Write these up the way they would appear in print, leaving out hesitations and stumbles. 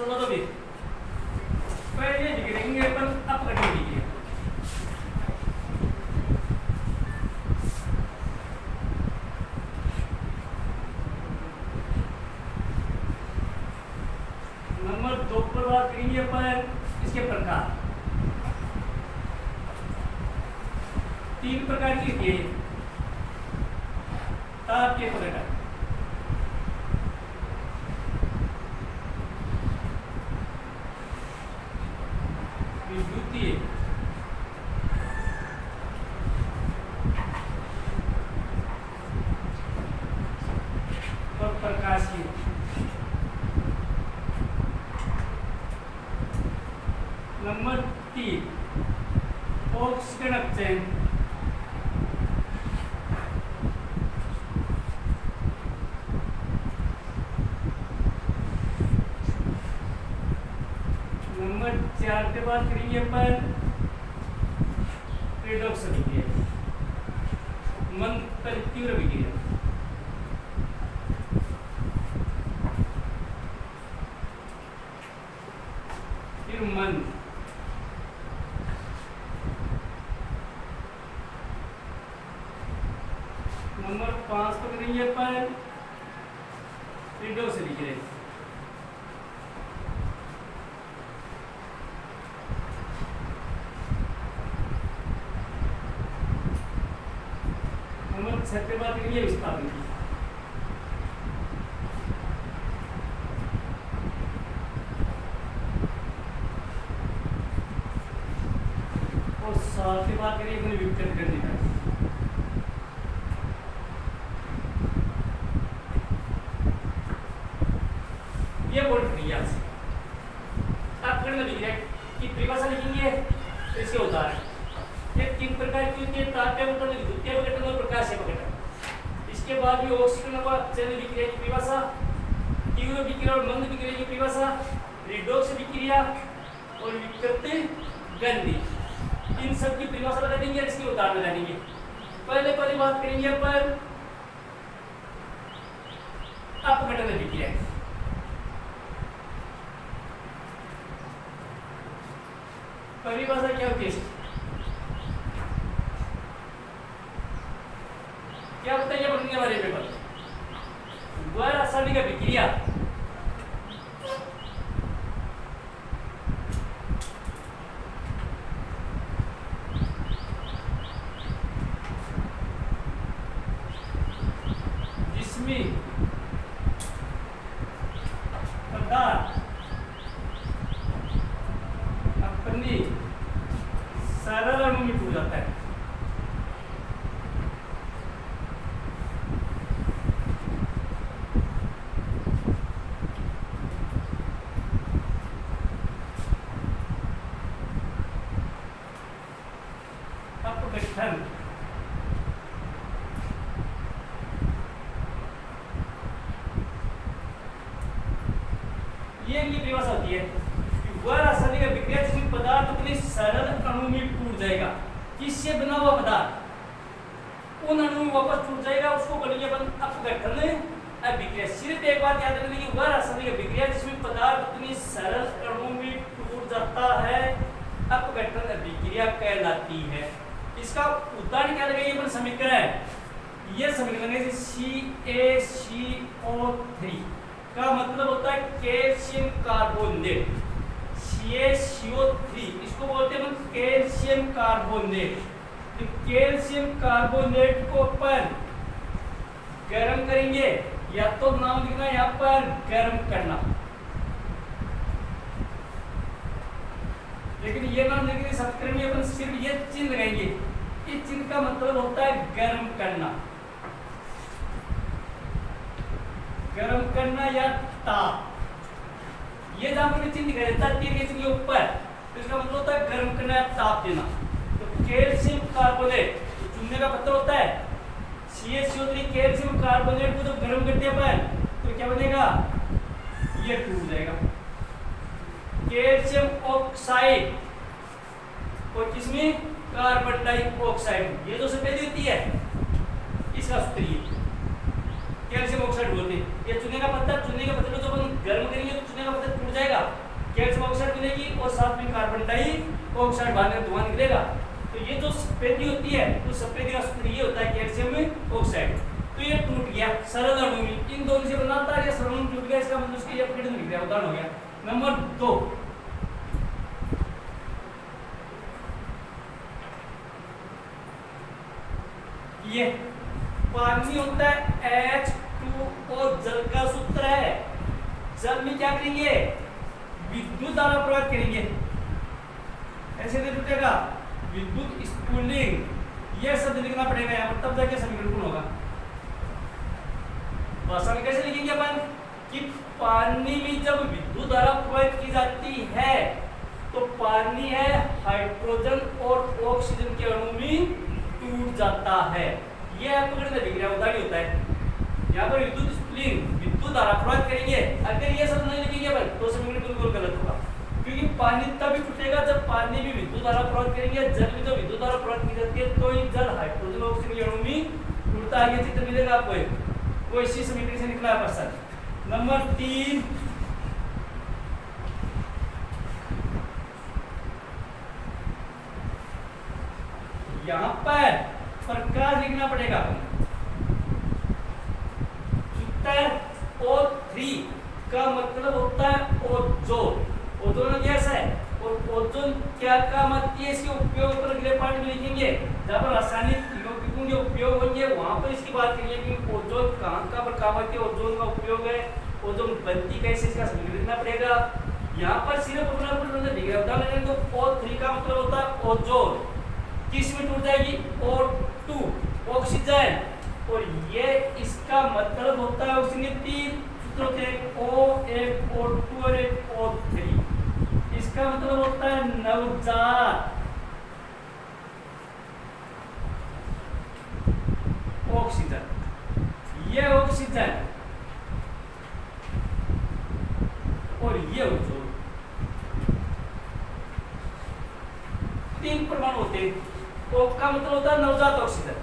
चलो तो भी पहले बिगड़ेंगे अपन अपघटन लीजिए। नंबर 2 पर बात करेंगे अपन इसके प्रकार। 3 प्रकार की होती है ताप के अपघटन। विद्युतीय और प्रकाशीय। नंबर 3 ऑक्सीकरण अपचयन। नंबर 4 पे बात करेंगे अपन रेडॉक्स अभिक्रिया, मंद पर तीव्र अभिक्रिया। फिर मंद, नंबर 5 पर करेंगे अपन रेडॉक्स अभिक्रिया। नंबर 6 पे बात करेंगे विस्थापन की। और 7 पे बात करेंगे अपने विकर्ण करने का। ये बोल क्रिया से अपघटन अभिक्रिया की परिभाषा लिखेंगे तो इसके उदाहरण। ये 3 प्रकार की होती है तापीय अपघटन, विद्युतीय अपघटन और प्रकाशीय अपघटन। इसके बाद भी ऑक्सीकरण व अपचयन अभिक्रिया की परिभाषा, तीव्र अभिक्रिया और मंद अभिक्रिया की परिभाषा, रेडॉक्स अभिक्रिया और विकृत गंधी, इन सब की परिभाषा बता देंगे और इसके उदाहरण बता देंगे। पहले बात करेंगे अपन अपघटन अभिक्रिया। परिभाषा क्या होती है, क्या बताइए बनने वाले पेपर द्वारा रासायनिक अभिक्रिया जिसमें पदार्थ अपनी सरल अणु में टूट जाता है। अपघटन ये इनकी परिभाषा होती है कि वह रासायनिक अभिक्रिया जिसमें पदार्थ अपने सरल अणु में टूट जाएगा। किससे बना हुआ पदार्थ उन अणु में वापस टूट जाएगा, उसको बोलेंगे अपन अपघटन अभिक्रिया। सिर्फ एक बात याद रखनी कि वह रासायनिक अभिक्रिया जिसमें पदार्थ अपनी सरल अणु में टूट जाता है अपघटन अभिक्रिया कहलाती है। इसका उदाहरण क्या लगेगा, अपन समीकरण, ये समीकरण है CaCO3 का मतलब होता है कैल्शियम कार्बोनेट। CaCO3 इसको बोलते हैं अपन कैल्शियम कार्बोनेट। तो कैल्शियम कार्बोनेट को अपन गर्म करेंगे, या तो नाम लिखना यहाँ पर गर्म करना, लेकिन ये नाम लिखने समीकरण में अपन सिर्फ ये चिन्ह लगाएंगे। इस चिन्ह का मतलब होता है गर्म करना, गर्म करना या ताप। ये जहां पर चिन्ह दिखाई देता है तीर के चिन्ह के ऊपर, तो इसका मतलब होता है गर्म करना या ताप देना। तो कैल्शियम कार्बोनेट तो चुनने का मतलब होता है CaCO3 कैल्शियम कार्बोनेट को जब गर्म करते हैं अपन तो क्या बनेगा, ये टूट जाएगा। कैल्शियम ऑक्साइड और किसमें कार्बन डाइऑक्साइड, ये जो सफेदी होती है इसका सूत्र ये कैल्शियम ऑक्साइड बोलते हैं। ये चुने का पत्थर, चुने के पत्थर को जब हम गर्म करेंगे तो चुने का पत्थर टूट टूट जाएगा, कैल्शियम ऑक्साइड मिलेगी और साथ में कार्बन डाइऑक्साइड बाहर धुआं निकलेगा। तो ये जो सफेदी होती है तो सफेदी का सूत्र ये होता है कैल्शियम ऑक्साइड। तो ये टूट गया सरल अणु में, इन दोनों से बनाता है, ये सरल अणु टूट गया, इसका मतलब उसकी अपघटन निकल गया, उदाहरण हो गया। नंबर 2, ये पानी होता है H2O, जल का सूत्र है। जल में क्या करेंगे, विद्युत धारा प्रवाहित करेंगे, ऐसे नहीं टूटेगा, विद्युत स्पूलिंग, ये शब्द लिखना पड़ेगा यहाँ पर, तब जाके समीकरण पूर्ण होगा। भाषा में कैसे लिखेंगे अपन कि पानी में जब विद्युत धारा प्रवाहित की जाती है तो पानी है हाइड्रोजन और ऑक्सीजन के अणु में टूट जाता है। यह अपघटन अभिक्रिया उदाहरण होता है। यहाँ पर विद्युत स्पूलिंग, विद्युत धारा प्रवाहित करेंगे, अगर ये शब्द नहीं लिखेंगे अपन तो समीकरण बिल्कुल गलत होगा, क्योंकि पानी तभी टूटेगा जब पानी भी विद्युत धारा प्रवाहित करेंगे। जल में जब विद्युत धारा प्रवाहित की जाती है तो ही जल हाइड्रोजन और ऑक्सीजन के अणु में टूटता है। ये चित्र मिलेगा आपको, वो इसी समीकरण से निकला है प्रश्न। नंबर 3, यहां पर प्रकाश लिखना पड़ेगा। उत्तर O3 का मतलब होता है ओजोन। ओजोन गैस है और ओजोन क्या काम आती है, इसके उपयोग पर अगले पार्ट में लिखेंगे, जहां पर रासायनिक यौगिकों के उपयोग होंगे वहां पर इसकी बात करेंगे कि ओजोन कहां पर काम आती है, ओजोन का उपयोग है, ओजोन बनती कैसे, इसका समीकरण लिखना पड़ेगा। यहाँ पर सिर्फ अपना उदाहरण तो O3 का मतलब होता है ओजोन, किस में टूट जाएगी, O2 ऑक्सीजन, और ये इसका मतलब होता है ऑक्सीजन के 3 सूत्र होते हैं, O, एक O2 और एक O3। इसका मतलब होता है नवजात ऑक्सीजन, ये ऑक्सीजन और ये ओजोन, 3 परमाणु होते हैं। O का मतलब होता है नवजात ऑक्सीजन,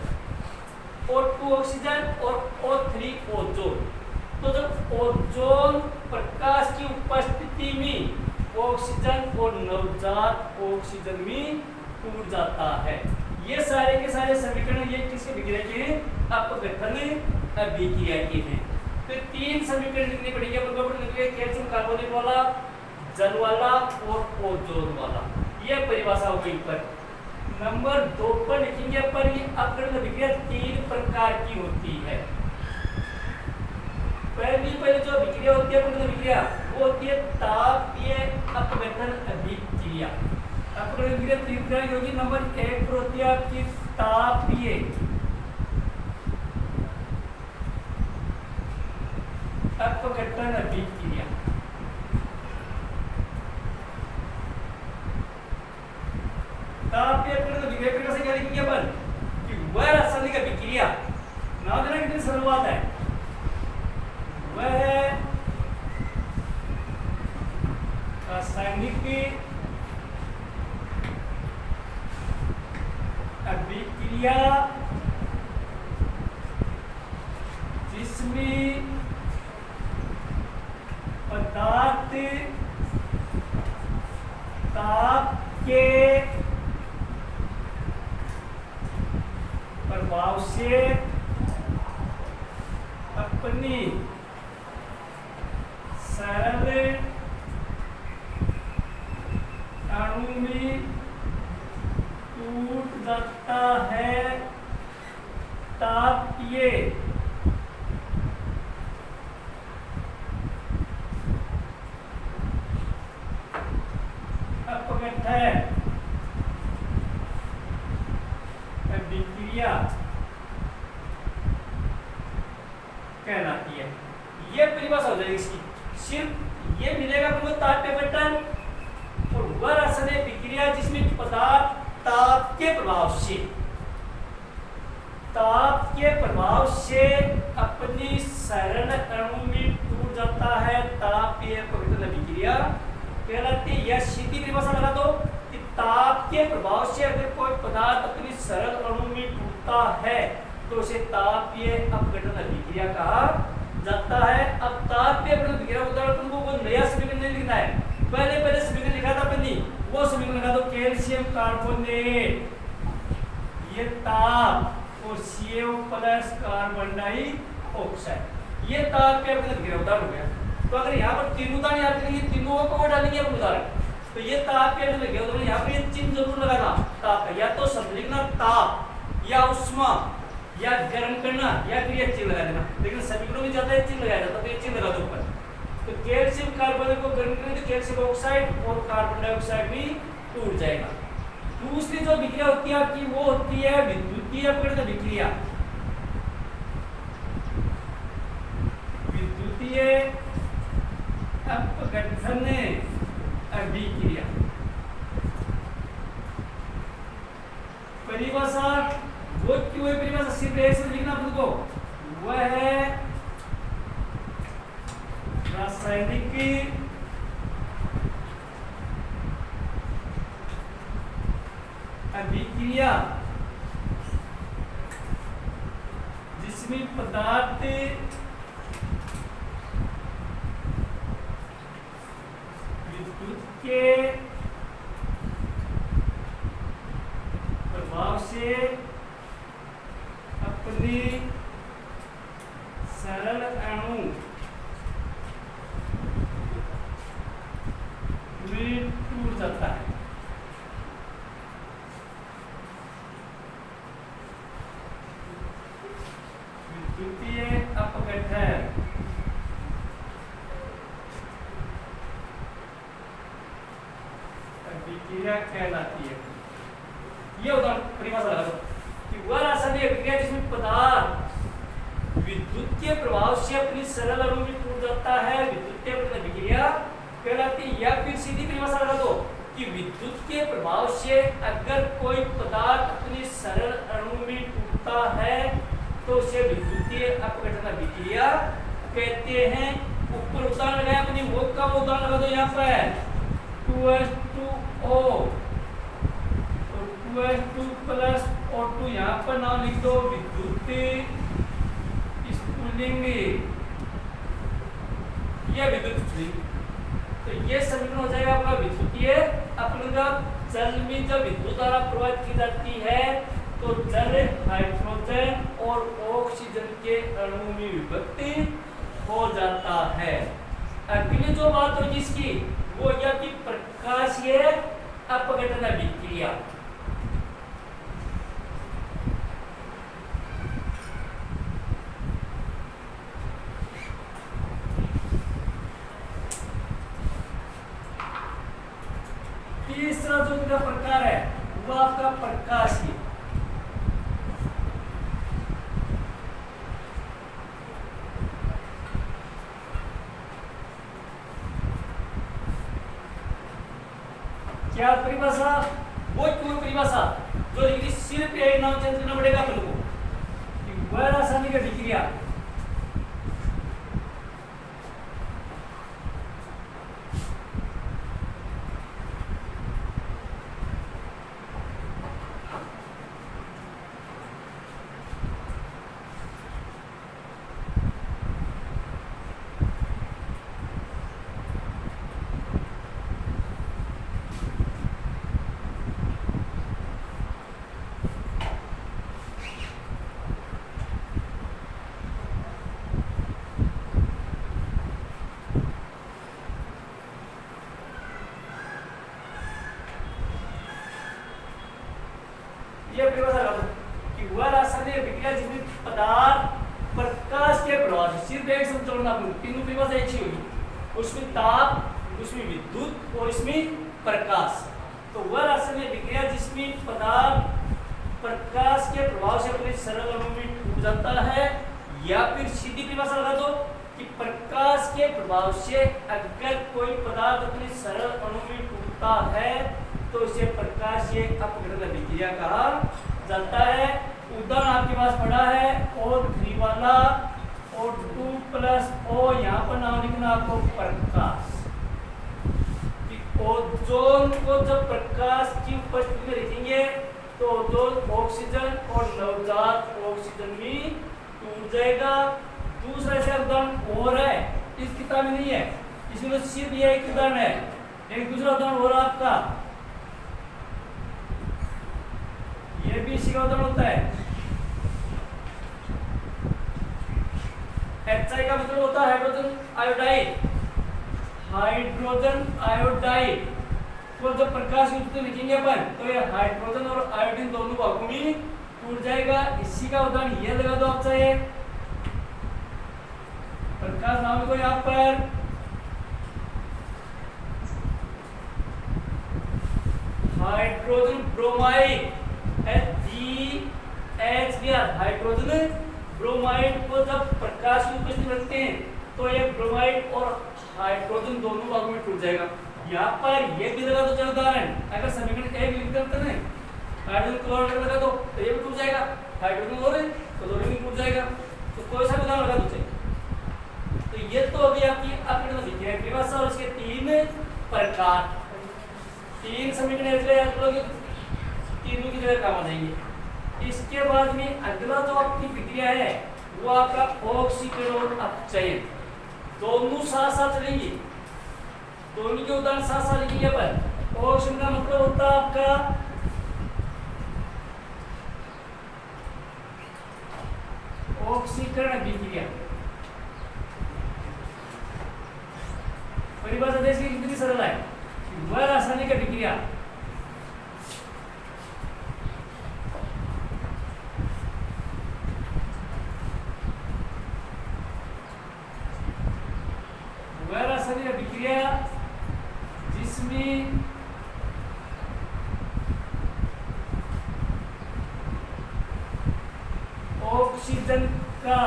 O2 ऑक्सीजन और O3 ओजोन। तो जब ओजोन प्रकाश की उपस्थिति में ऑक्सीजन और नवजात ऑक्सीजन में टूट जाता है। ये सारे के सारे समीकरण ये किसके विक्रिया के हैं, अपघटन अभिक्रिया के हैं। तो 3 समीकरण लिखने पड़ेंगे, कैल्शियम कार्बोनेट वाला, जल वाला और ओजोन वाला। ये परिभाषा हो गई पर। नंबर 2 पर लिखेंगे पर ये अपघटन अभिक्रिया 3 प्रकार की होती है। पहले जो अभिक्रिया होती है अपघटन अभिक्रिया वो होती है तापीय अपघटन अभिक्रिया। अपघटन अभिक्रिया 3 प्रकार की होगी। नंबर 1 पर होती है आपकी तापीय अपघटन अभिक्रिया। तापीय अपघटन अभिक्रिया से क्या लिखेंगे अपन कि वह रासायनिक अभिक्रिया, नाम देना कितनी सरल बात है, वह रासायनिक अभिक्रिया जिसमें पदार्थ ताप के प्रभाव से अपनी सरल अणु में टूट जाता है, तापीय अपघटन अभिक्रिया कहलाती है। ये परिभाषा हो जाएगी इसकी, सिर्फ ये मिलेगा आपको तापीय अपघटन और वह रासायनिक अभिक्रिया जिसमें पदार्थ ताप के प्रभाव से अपनी सरल अणु में टूट जाता है, तापीय अपघटन अभिक्रिया कहलाती है। यह सीधी परिभाषा लगा दो कि ताप के प्रभाव से अगर कोई पदार्थ अपनी सरल अणु में टूटता है तो उसे तापीय अपघटन अभिक्रिया कहा जाता है। अब तापीय अपघटन अभिक्रिया उदाहरण तुमको कोई नया समीकरण नहीं लिखना लिखना है। पहले समीकरण लिखा था अपनी, वो समीकरण लिखा दो, कैल्शियम कार्बोनेट ये ताप और CO प्लस कार्बन डाइऑक्साइड, ये ताप पे अपने उदाहरण हो गया। तो अगर यहाँ पर तीन उदाहरण याद करेंगे, तीनों को डालेंगे अपन उदाहरण, तो ये ताप के अंदर लगे, तो यहाँ पर ये चिन्ह जरूर लगाना ताप का, या तो शब्द लिखना ताप या उष्मा या गर्म करना या फिर ये चिन्ह लगा देना, लेकिन समीकरणों में ज्यादा ये चिन्ह लगाया जाता है, तो ये चिन्ह लगा दो ऊपर। तो कैल्शियम कार्बोनेट को गर्म करेंगे तो कैल्शियम ऑक्साइड और कार्बन डाइऑक्साइड भी टूट जाएगा। दूसरी जो विक्रिया होती है आपकी, वो होती है विद्युतीय अपघटन विक्रिया। विद्युतीय अपघटन अभिक्रिया परिभाषा, वो क्यों है परिभाषा, सिर्फ एक से लिखना खुद को, वह है रासायनिक अभिक्रिया जिसमें पदार्थ विद्युत के प्रभाव से अपने सरल अणु में टूट जाता है। विद्युतीय अपघटन अभिक्रिया कहलाती है। ये उदाहरण परिभाषा लगा दो कि वह रासायनिक अभिक्रिया जिसमें पदार्थ विद्युत के प्रभाव से अपनी सरल अणु में टूट जाता है, विद्युतीय अभिक्रिया कहलाती है। या फिर सीधी परिभाषा लगा दो कि विद्युत के प्रभाव से अगर कोई पदार्थ अपनी सरल अणु में टूटता है तो उसे विद्युतीय अपघटन अभिक्रिया कहते हैं। ऊपर उदाहरण लगाया अपनी, वो का वो उदाहरण लगा दो यहाँ पर 2H2O और 2H2 प्लस O2, यहाँ पर नाम लिख दो विद्युत स्फुलिंग, यह विद्युत स्फुलिंग। तो ये समीकरण हो जाएगा आपका विद्युतीय अपघटन। जल में जब विद्युत धारा प्रवाहित की जाती है तो जल हाइड्रोजन और ऑक्सीजन के अणु में विभक्त हो जाता है। अगली जो बात होगी इसकी, वो यह कि प्रकाशीय अपघटन अभिक्रिया। तीसरा जो इनका प्रकार है वो आपका प्रकाशीय। क्या परिभाषा, वो क्यों परिभाषा जो लिखी, सिर्फ एक नाम चेंज करना पड़ेगा अपन को कि वह रासायनिक अभिक्रिया कि वह रासायनिक अभिक्रिया जिसमें पदार्थ प्रकाश के प्रभाव से, सिर्फ एक शब्द जोड़ना, तीनों परिभाषा एक ही होगी, उसमें ताप, उसमें विद्युत और इसमें प्रकाश। तो वह रासायनिक अभिक्रिया जिसमें पदार्थ प्रकाश के प्रभाव से अपने सरल अणु में टूट जाता है। या फिर सीधी परिभाषा लगा दो कि प्रकाश के प्रभाव से अगर कोई पदार्थ अपने सरल अणु में टूटता है तो इसे प्रकाशीय अपघटन अभिक्रिया कहा जाता है। उदाहरण आपके पास पड़ा है O3 वाला, O2 प्लस O, यहाँ पर नाम लिखना आपको प्रकाश। ओजोन को जब प्रकाश की उपस्थिति में लिखेंगे तो ओजोन ऑक्सीजन और नवजात ऑक्सीजन भी टूट जाएगा। दूसरा ऐसा उदाहरण और है, इस किताब में नहीं है, इसमें तो सिर्फ ये एक उदाहरण है। एक दूसरा उदाहरण हो रहा आपका, ये भी इसी का उदाहरण होता है। HI का मतलब होता है हाइड्रोजन आयोडाइड। हाइड्रोजन आयोडाइड को जब प्रकाश युक्त लिखेंगे अपन तो ये हाइड्रोजन और आयोडीन दोनों भागों में टूट जाएगा। इसी का उदाहरण ये लगा दो आप चाहे, प्रकाश नाम को यहाँ पर hydrogen bromide HBr hydrogen bromide को जब प्रकाश की उपस्थिति रखते हैं तो ये ब्रोमाइड और हाइड्रोजन दोनों भागों में टूट जाएगा। यहाँ पर ये भी लगा दो चलो उदाहरण, अगर समीकरण एक लिख देते हैं हाइड्रोजन क्लोराइड लगा दो तो ये भी टूट जाएगा, हाइड्रोजन और क्लोरीन भी टूट जाएगा। तो कोई सा उदाहरण लगा दो। तो ये तो अभी आपकी अपने दिख रहा है परिभाषा और इसके तीन प्रकार, तीन समीकरण ऐसे याद करोगे तीनों की जगह काम आ जाएंगे। इसके बाद में अगला जो आपकी प्रक्रिया है वो आपका ऑक्सीकरण और अपचयन, दोनों साथ साथ चलेंगे, दोनों के उदाहरण साथ साथ लिखेंगे अपन। ऑक्सीकरण का मतलब होता है आपका ऑक्सीकरण अभिक्रिया। परिभाषा देखिए कितनी सरल है, वह रासायनिक अभिक्रिया जिसमें ऑक्सीजन का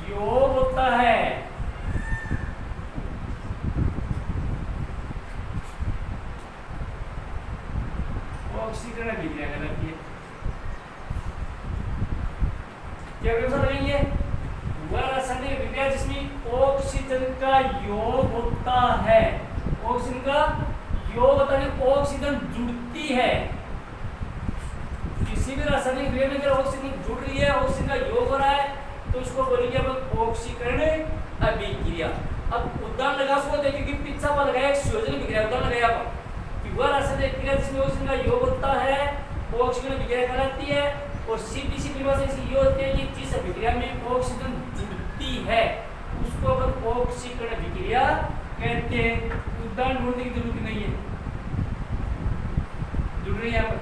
योग होता है ऑक्सीकरण अभिक्रिया कहलाती है। क्या व्यवस्था लगेंगे? वह रासायनिक अभिक्रिया जिसमें ऑक्सीजन का योग होता है, ऑक्सीजन का योग होता है, ऑक्सीजन जुड़ती है। किसी भी रासायनिक अभिक्रिया में अगर ऑक्सीजन जुड़ रही है, ऑक्सीजन का योग हो रहा है तो इसको बोलेंगे अपन ऑक्सीकरण अभिक्रिया। अब उदाहरण लगा उसको देखिए कि पिछा पर लगाया एक संयोजन अभिक्रिया, उदाहरण लगाया आप कि वह रासायनिक अभिक्रिया जिसमें ऑक्सीजन का योग होता है वो ऑक्सीकरण अभिक्रिया कहलाती है। और सीधी सी परिभाषा इसकी ये होती है कि जिस अभिक्रिया में ऑक्सीजन जुड़ती है उसको अपन ऑक्सीकरण अभिक्रिया कहते हैं। उदाहरण ढूंढने की जरूरत नहीं है, जुड़ रही है यहाँ पर,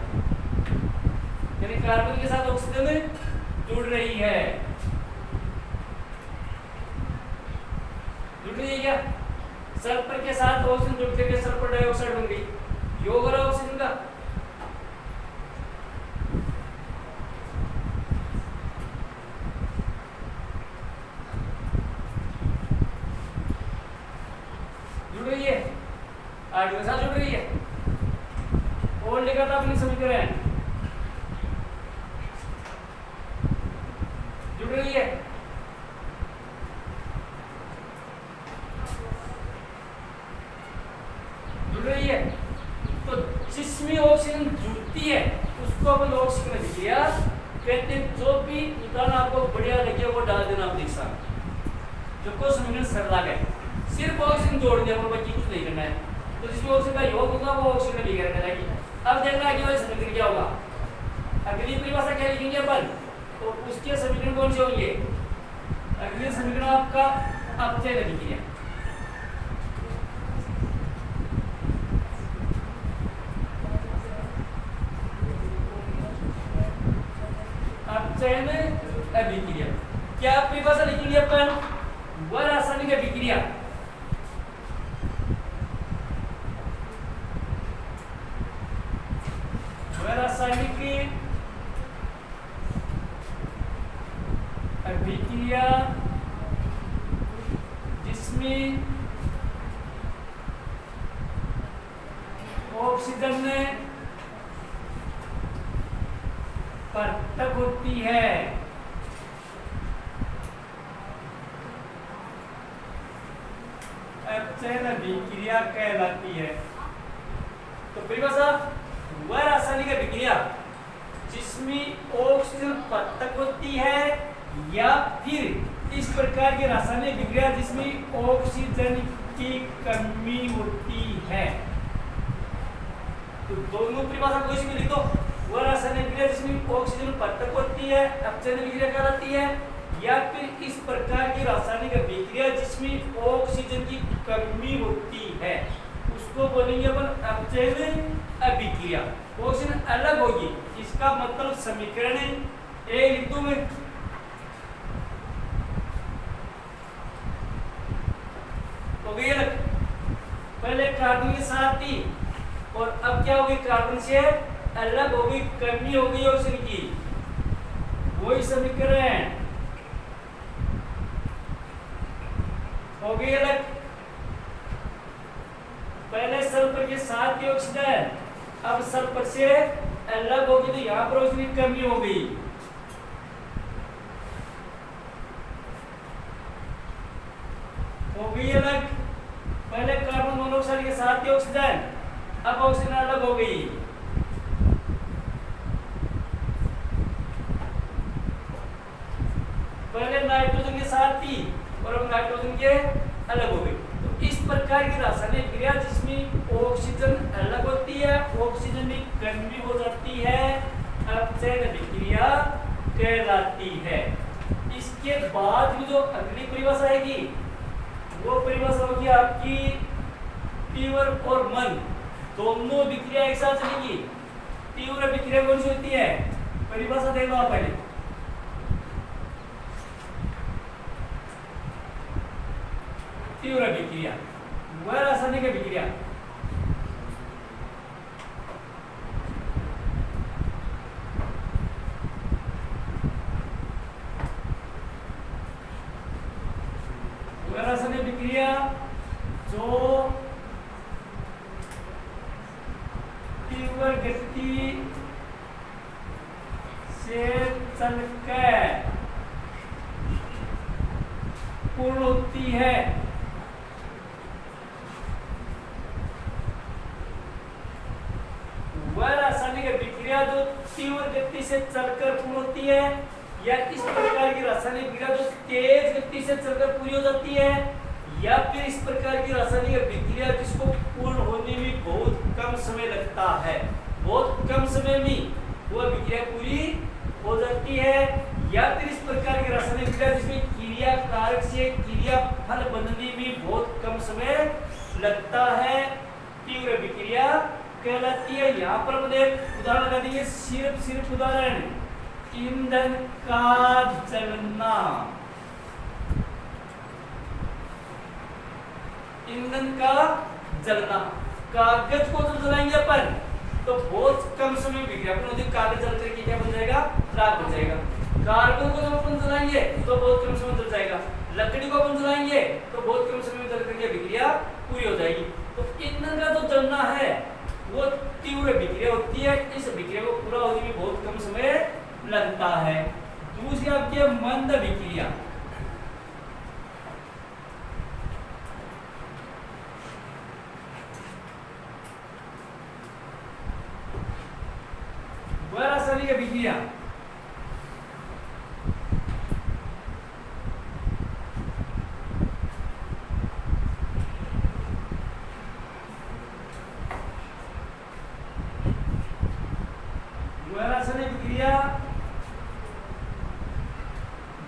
यानी कार्बन के साथ ऑक्सीजन जुड़ रही है, जुड़ रही है क्या? सल्फर के साथ ऑक्सीजन जुड़ करके सल्फर डाइऑक्साइड बन गई, योग हो रहा है ऑक्सीजन का। जुड़ रही है, हाइड्रोजन के साथ जुड़ रही है। और लिखा था अपनी समीकरण, जुड़ रही है। जुड़ रही है तो जिसमें ऑक्सीजन जुड़ती है उसको अपन ऑक्सीकरण अभिक्रिया कहते हैं। जो भी उदाहरण आपको बढ़िया लगे वो डाल देना अपने साथ, जो को समीकरण सरल आ गए, सिर्फ ऑक्सीजन जोड़ दिया और बाकी कुछ नहीं करना है। तो जिसमें ऑक्सीजन का योग होगा वो ऑक्सीकरण अभिक्रिया कहलाएगी। अब देखना आगे वाले समीकरण क्या होगा, अगली परिभाषा क्या लिखेंगे अपन, तो उसके समीकरण कौन से होंगे? अगले समीकरण आपका अपचयन अभिक्रिया। अपचयन अभिक्रिया क्या परिभाषा लिखेंगे अपन? वह रासायनिक अभिक्रिया रासायनिक अभिक्रिया जिसमें ऑक्सीजन परतक होती है, अपचयन अभिक्रिया कहलाती है। तो परिभाषा वह रासायनिक अभिक्रिया जिसमें ऑक्सीजन परतक होती है या फिर इस प्रकार की रासायनिक विक्रिया जिसमें ऑक्सीजन की कमी होती है। तो दोनों परिभाषा कोई सी भी लिख दो। वह रासायनिक विक्रिया जिसमें ऑक्सीजन पृथक होती है अपचयन विक्रिया कहलाती है, या फिर इस प्रकार की रासायनिक विक्रिया जिसमें ऑक्सीजन की कमी होती है उसको बोलेंगे अपन अपचयन अभिक्रिया। ऑक्सीजन अलग होगी, इसका मतलब समीकरण ए लिख दूं मैं। हो गई अलग, पहले कार्बन के साथ थी और अब क्या होगी, कार्बन से अलग होगी, कमी हो गई ऑक्सीजन की, वही समीकरण हो गई अलग। पहले सल्फर के साथ थी ऑक्सीजन, अब सल्फर से अलग होगी तो यहां पर ऑक्सीजन की कमी हो गई। हो गई अलग, पहले कार्बन मोनोऑक्साइड के साथ थी ऑक्सीजन, अब ऑक्सीजन अलग हो गई। पहले नाइट्रोजन के साथ थी और अब नाइट्रोजन के अलग हो गई। तो इस प्रकार की रासायनिक क्रिया जिसमें ऑक्सीजन अलग होती है, ऑक्सीजन की कमी हो जाती है, अपचयन विक्रिया कहलाती है। इसके बाद भी जो अगली परिभाषा आएगी वो परिभाषा होगी आपकी तीव्र और मंद दोनों विक्रिया एक साथ चलेगी। तीव्र विक्रिया कौन सी होती है, परिभाषा देख लो आप पहले। तीव्र विक्रिया वह रासायनिक विक्रिया रासायनिक विक्रिया जो तीव्र गति से चलकर पूर्ण होती है। वह रासायनिक विक्रिया जो तीव्र गति से चलकर पूर्ण होती है, या इस प्रकार की रासायनिक विक्रिया जो तेज गति से चलकर पूरी हो जाती है, या फिर इस प्रकार की रासायनिक विक्रिया जिसको पूर्ण होने में बहुत कम समय लगता है, बहुत कम समय में वह विक्रिया पूरी हो जाती है, या फिर इस प्रकार की रासायनिक विक्रिया जिसमें क्रिया कारक से क्रिया फल बनने में बहुत कम समय लगता है, तीव्र विक्रिया कहलाती है। यहाँ पर मुझे उदाहरण लगा देंगे, सिर्फ उदाहरण, ईंधन का जलना, ईंधन का जलना। कागज को जब जलाएंगे अपन तो बहुत कम समय विक्रिया होती है, कागज जल करके क्या बन जाएगा, राख बन जाएगा। कार्बन को जब अपन जलाएंगे तो बहुत कम समय जल जाएगा, लकड़ी को अपन जलाएंगे तो बहुत कम समय में जल करके विक्रिया पूरी हो जाएगी। तो ईंधन का जो जलना है वो तीव्र विक्रिया होती है, इस विक्रिया को पूरा होने में बहुत कम समय लगता है। दूसरी आपकी मंद विक्रिया, वह रासायनिक विक्रिया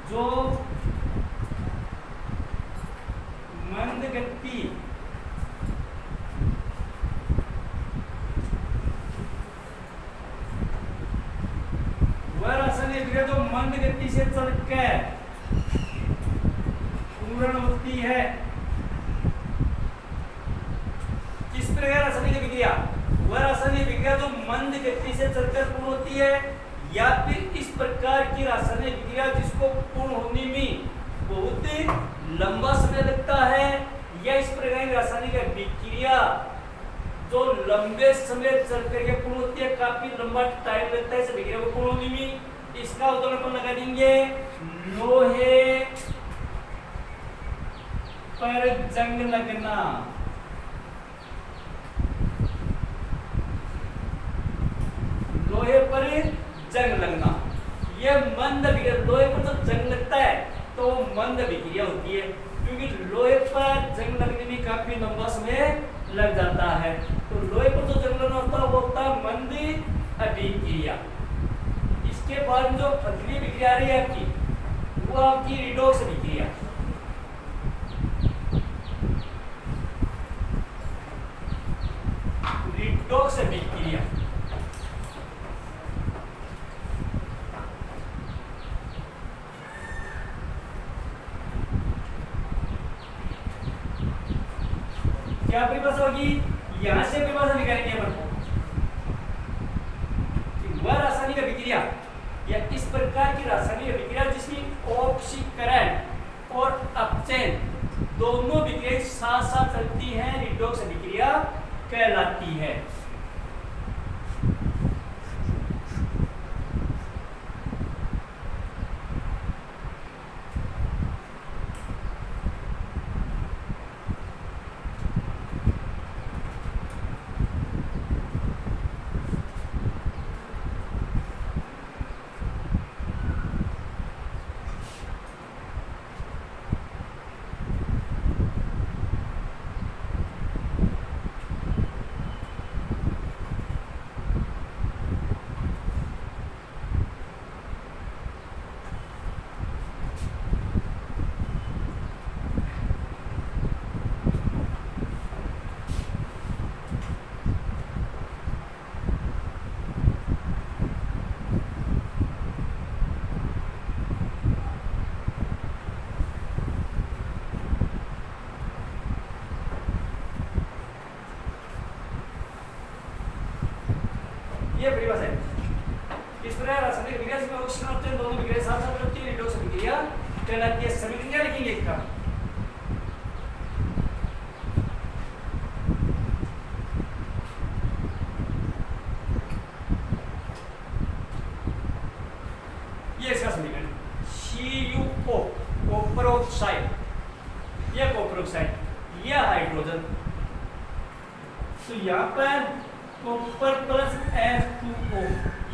जो मंद गति वह रासायनिक विक्रिया जो मंद गति से चलकर पूर्ण होती है। किस प्रकार रासायनिक विक्रिया, वह रासायनिक विक्रिया जो मंद गति से चलकर पूर्ण होती है, या फिर इस प्रकार की रासायनिक विक्रिया जिसको पूर्ण होने में बहुत लंबा समय लगता है, या इस प्रकार की रासायनिक विक्रिया जो लंबे समय चल करके पूर्ण होती है, काफी लंबा टाइम लगता है इस विक्रिया को पूर्ण होने में। इसका उदाहरण अपन लगा देंगे, लोहे पर जंग लगना, लोहे पर जंग लगना, यह मंद विक्रिया। लोहे पर जब जंग लगता है तो तो मंद अभिक्रिया होती है, क्योंकि लोहे पर जंग लगने में काफी लंबा समय लग जाता है। तो लोहे पर जो जंग लगना होता है वो होता है मंद अभिक्रिया। इसके बाद जो पतली अभिक्रिया आ रही है आपकी, वो आपकी रिडॉक्स अभिक्रिया। रिडॉक्स अभिक्रिया क्या परिभाषा होगी, यहां से परिभाषा निकालेंगे अपन कि वह रासायनिक अभिक्रिया या इस प्रकार की रासायनिक अभिक्रिया जिसमें ऑक्सीकरण और अपचयन दोनों अभिक्रियाएं साथ साथ चलती हैं, रिडॉक्स अभिक्रिया कहलाती है। ये परिभाषा है। इस प्रकार रासायनिक अभिक्रिया जिसमें ऑक्सीकरण अपचयन दोनों अभिक्रियाएं साथ साथ चलती हैं, रिडॉक्स अभिक्रिया कहलाती है। समीकरण लिखेंगे इसका, ये इसका समीकरण CuO कॉपर ऑक्साइड, ये कॉपर ऑक्साइड, ये हाइड्रोजन। तो यहाँ पर कॉपर प्लस H2O,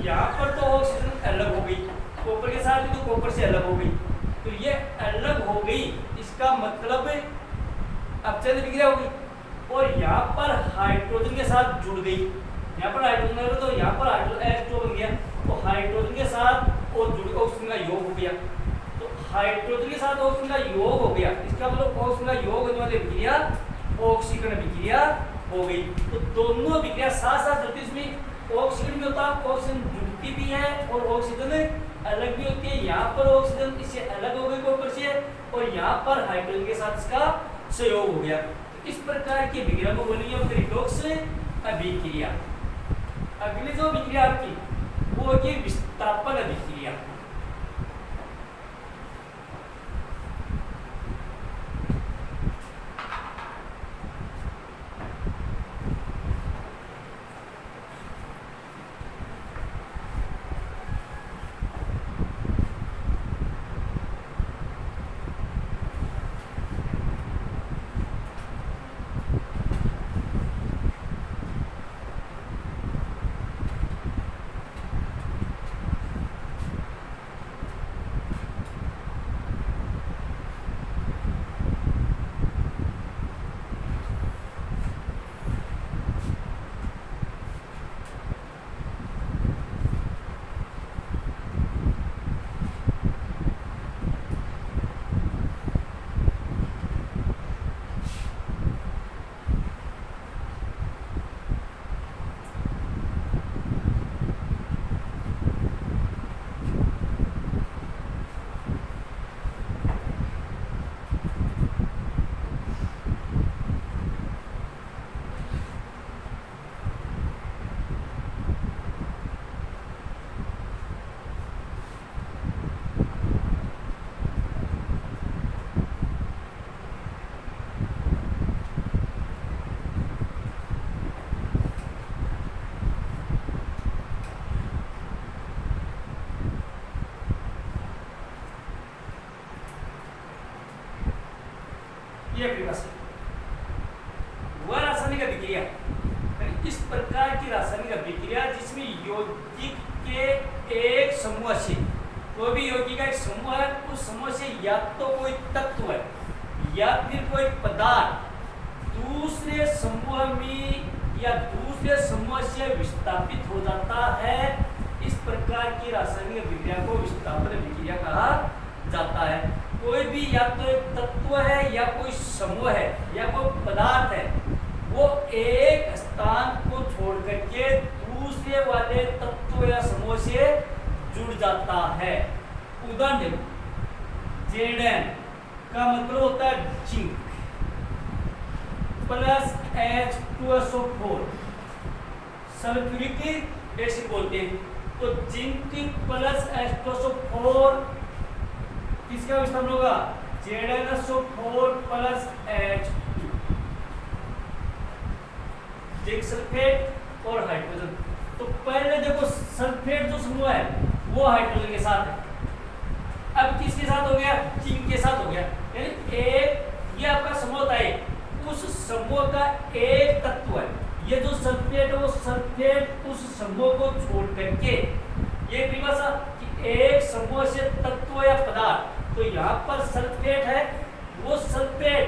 यहाँ पर तो ऑक्सीजन अलग हो गई, कॉपर के साथ तो कॉपर से अलग हो गई, तो ये अलग हो गई, इसका मतलब अपचयन अभिक्रिया होगी। और यहाँ पर हाइड्रोजन के साथ जुड़ गई, यहाँ पर हाइड्रोजन है तो यहाँ पर H2O बन गया, तो हाइड्रोजन के साथ और जुड़ ऑक्सीजन का योग हो गया। तो हाइड्रोजन के साथ ऑक्सीजन का योग हो गया, इसका मतलब ऑक्सीजन का योग होने वाली अभिक्रिया ऑक्सीकरण अभिक्रिया हो गई। तो दोनों अभिक्रिया साथ साथ चलती है, इसमें ऑक्सीजन भी होता है, ऑक्सीजन जुड़ती भी है और ऑक्सीजन अलग भी होती है। यहाँ पर ऑक्सीजन इससे अलग हो गई कॉपर से, और यहाँ पर हाइड्रोजन के साथ इसका संयोग हो गया। तो इस प्रकार की अभिक्रिया को बोलेंगे रिडॉक्स अभिक्रिया। अगली जो अभिक्रिया आपकी वो होगी विस्थापन अभिक्रिया। ये परिभाषा वह रासायनिक अभिक्रिया, इस प्रकार की रासायनिक अभिक्रिया जिसमें यौगिक के एक समूह से, कोई भी यौगिक का एक समूह है, उस समूह से या तो कोई तत्व है या फिर कोई पदार्थ दूसरे समूह में या दूसरे समूह से विस्थापित हो जाता है, इस प्रकार की रासायनिक विक्रिया को विस्थापन विक्रिया कहा जाता है। कोई भी या तो एक तत्व है या कोई समूह है या कोई पदार्थ है, वो एक स्थान को छोड़ करके दूसरे वाले तत्व या समूह से जुड़ जाता है। उदाहरण Zn का मतलब होता है zinc plus H2SO4 sulphuric acid बोलते हैं। तो जिंक प्लस H2SO4 किसका विस्थापन होगा? ZnSO4 plus H2, zinc sulphate और हाइड्रोजन। तो पहले देखो सल्फेट जो समूह है वो हाइड्रोजन के साथ है, अब किसके साथ हो गया? जिंक के साथ हो गया। यानी एक ये आपका समूह होता है, उस समूह का एक तत्व है, ये जो सल्फेट है वो सल्फेट उस समूह को छोड़ करके, ये परिभाषा कि एक समूह से तत्व या पदार्थ, तो यहाँ पर सल्फेट है, वो सल्फेट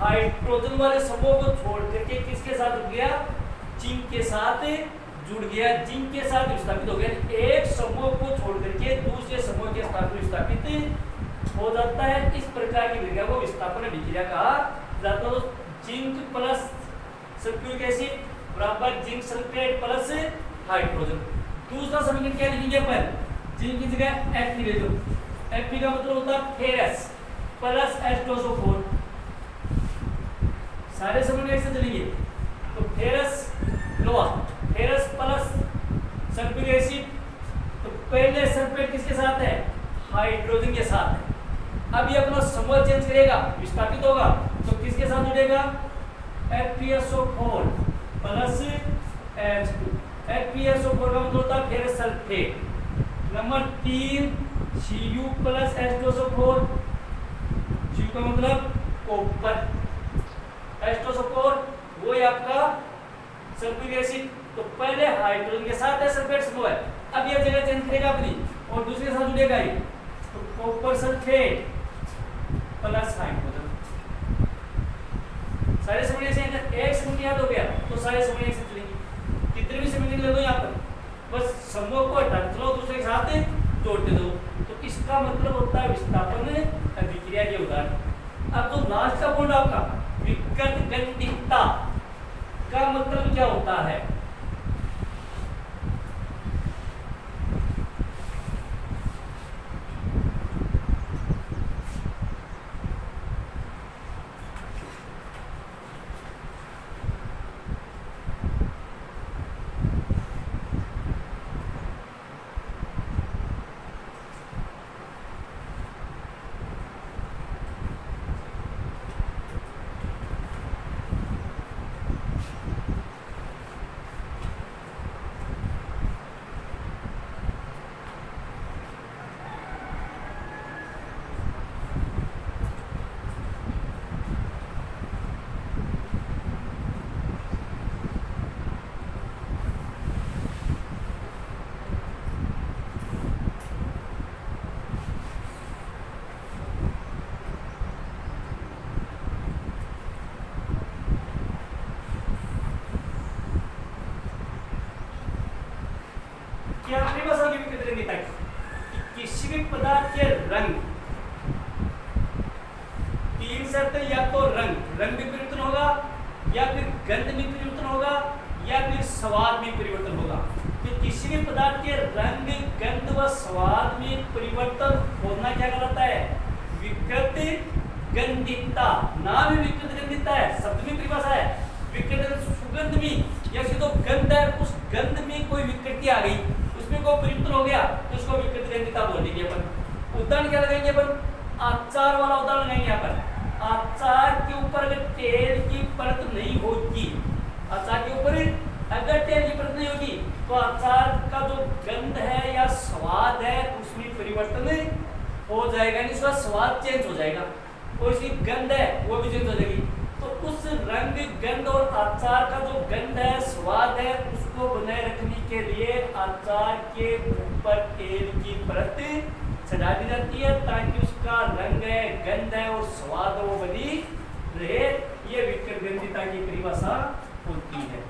हाइड्रोजन वाले समूह को छोड़ करके किसके साथ जुड़ गया? जिंक के साथ जुड़ गया, जिंक के साथ विस्थापित हो गया। एक समूह को छोड़ करके दूसरे समूह के साथ विस्थापित हो जाता है। इस प्रकार की विक्रिया को विस्थापन विक्रिया कहा जाता है। जिंक प्लस सल्फ्यूरिक एसिड बराबर जिंक सल्फेट प्लस हाइड्रोजन। दूसरा समीकरण क्या लिखेंगे अपन? जिंक की जगह Fe ले लो, Fe का मतलब होता है फेरस प्लस H2SO4। सारे समीकरण एक से चलेंगे, तो फेरस लोहा, फेरस प्लस सल्फ्यूरिक एसिड, तो पहले सल्फेट किसके साथ है? हाइड्रोजन के साथ है। अब ये अपना समूह चेंज करेगा, विस्थापित होगा, तो किसके साथ जुड़ेगा? FeSO4 plus H2। FeSO4 का मतलब होता है ferrous sulphate. Number 3 Cu plus H2SO4, Cu का मतलब कॉपर, H2SO4 वो है आपका सल्फ्यूरिक एसिड। तो पहले हाइड्रोजन के साथ है सल्फेट समूह है, अब ये जगह चेंज करेगा अपनी और दूसरे के साथ जुड़ेगा ये, तो कॉपर सल्फेट प्लस हाइड्रोजन। सारे समीकरण से एक समीकरण याद हो गया तो सारे समीकरण से चलेंगे। कितने भी समीकरण ले दो यहाँ पर, बस समूह को हटा दो, दूसरे के साथ जोड़ते दो, तो इसका मतलब होता है विस्थापन विक्रिया के उदाहरण। अब तो लास्ट का पॉइंट आपका विकृत गंधिकता का मतलब क्या होता है? क्या परिभाषा की विकृत गंधिकता कि किसी भी पदार्थ के रंग, तीन शर्त, या तो रंग भी परिवर्तन होगा, या फिर गंध में परिवर्तन होगा, या फिर स्वाद में परिवर्तन होगा। तो किसी भी पदार्थ के रंग, गंध व स्वाद में परिवर्तन होना क्या कहलाता है? विकृत गंधिकता। नाम ही विकृत गंधिकता है, शब्द में परिभाषा है। विकृत सुगंध में, या तो गंध है, उस गंध में कोई विकृति आ गई, उसमें कोई परिवर्तन हो गया, तो उसको विकृत गंधिकता बोलेंगे अपन। उदाहरण क्या लगाएंगे अपन? अचार वाला उदाहरण लगाएंगे यहाँ पर। अचार के ऊपर अगर तेल की परत नहीं होगी, अचार के ऊपर अगर तेल की परत नहीं होगी, तो अचार का जो गंध है या स्वाद है उसमें परिवर्तन हो जाएगा, नहीं उसका स्वाद चेंज हो जाएगा, और इसकी गंध है वो भी चेंज हो जाएगी। तो उस रंग, गंध और अचार का जो गंध है, स्वाद है, उसको बनाए रखने के लिए अचार के ऊपर तेल की परत चढ़ा दी जाती है, ताकि उसका रंग है, गंध है और स्वाद वो बनी रहे, ये विकृत ग्रंथिता की परिभाषा होती है।